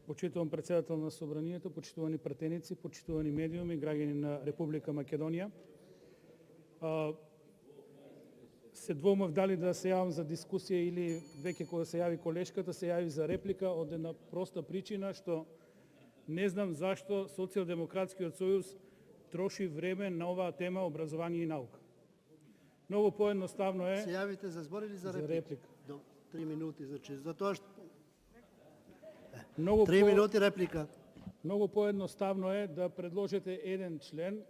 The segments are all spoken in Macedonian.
Почитуван председател на Собранието, почитувани пратеници, почитувани медиуми, граѓани на Република Македонија. Се двомав дали да се јавам за дискусија или веќе кога се јави колешката, се јави за реплика од една проста причина што не знам зашто Социјалдемократскиот сојуз троши време на оваа тема образование и наука. Многу поедноставно е... Се јавите за збор или за реплика? До 3 минути, значи, за тоа што... 3 минути реплика. Многу поедноставно е да предложите еден член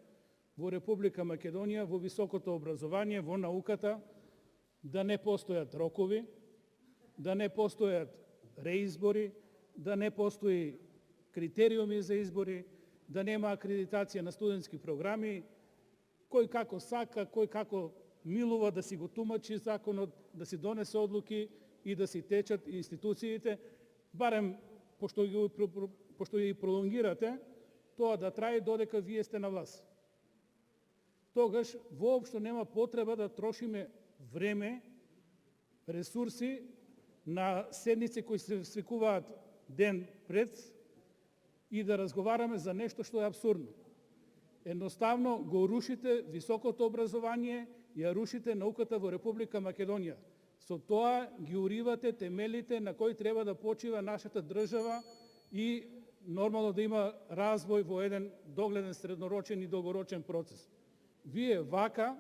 во Република Македонија, во високото образование, во науката, да не постојат рокови, да не постојат реизбори, да не постои критериуми за избори, да нема акредитација на студентски програми, кој како сака, кој како милува да си го тумачи законот, да си донесе одлуки и да си течат институциите, барем пошто ги пролонгирате, тоа да трае додека вие сте на власт. Тогаш воопшто нема потреба да трошиме време, ресурси на седници кои се свикуваат ден пред и да разговараме за нешто што е абсурдно. Едноставно го рушите високото образование, ја рушите науката во Република Македонија. Со тоа ги уривате темелите на кои треба да почива нашата држава и нормално да има развој во еден догледен среднорочен и долгорочен процес. Вие вака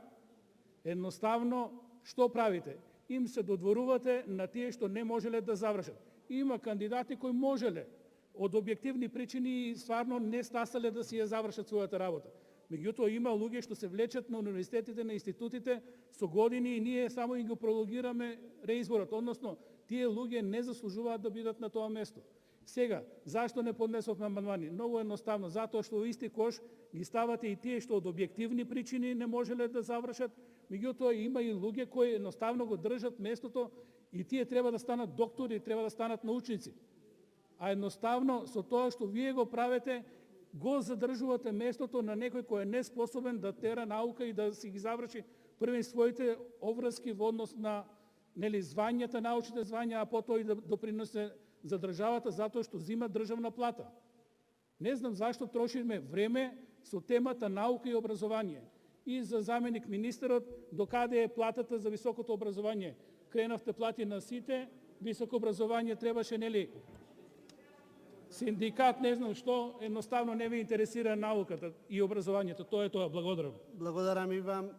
едноставно што правите? Им се додворувате на тие што не можеле да завршат. Има кандидати кои можеле од објективни причини и стварно не стасале да си ја завршат својата работа. Меѓутоа има луѓе што се влечат на универзитетите, на институтите со години и ние само им го прологираме реизборот, односно тие луѓе не заслужуваат да бидат на тоа место. Сега, зашто не поднесовме амандмани? Многу едноставно, затоа што во исти кош ги ставате и тие што од објективни причини не можеле да завршат, меѓутоа има и луѓе кои едноставно го држат местото и тие треба да станат доктори, треба да станат научници. А едноставно со тоа што вие го правите, го задржувате местото на некој кој е неспособен да тера наука и да си ги заврши први своите обврски во однос на звањата, научните звања, а потоа и да допринесе за државата затоа што зима државна плата. Не знам зашто трошиме време со темата наука и образование. И за заменик министерот, докаде е платата за високото образование? Кренавте плати на сите, високо образование требаше, нели? Синдикат, не знам што, едноставно не ви интересира науката и образованието. Тоа е тоа. Благодарам. Благодарам и вам.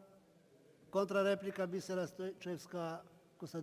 Контрареплика Бисера Стојчевска, Костадин.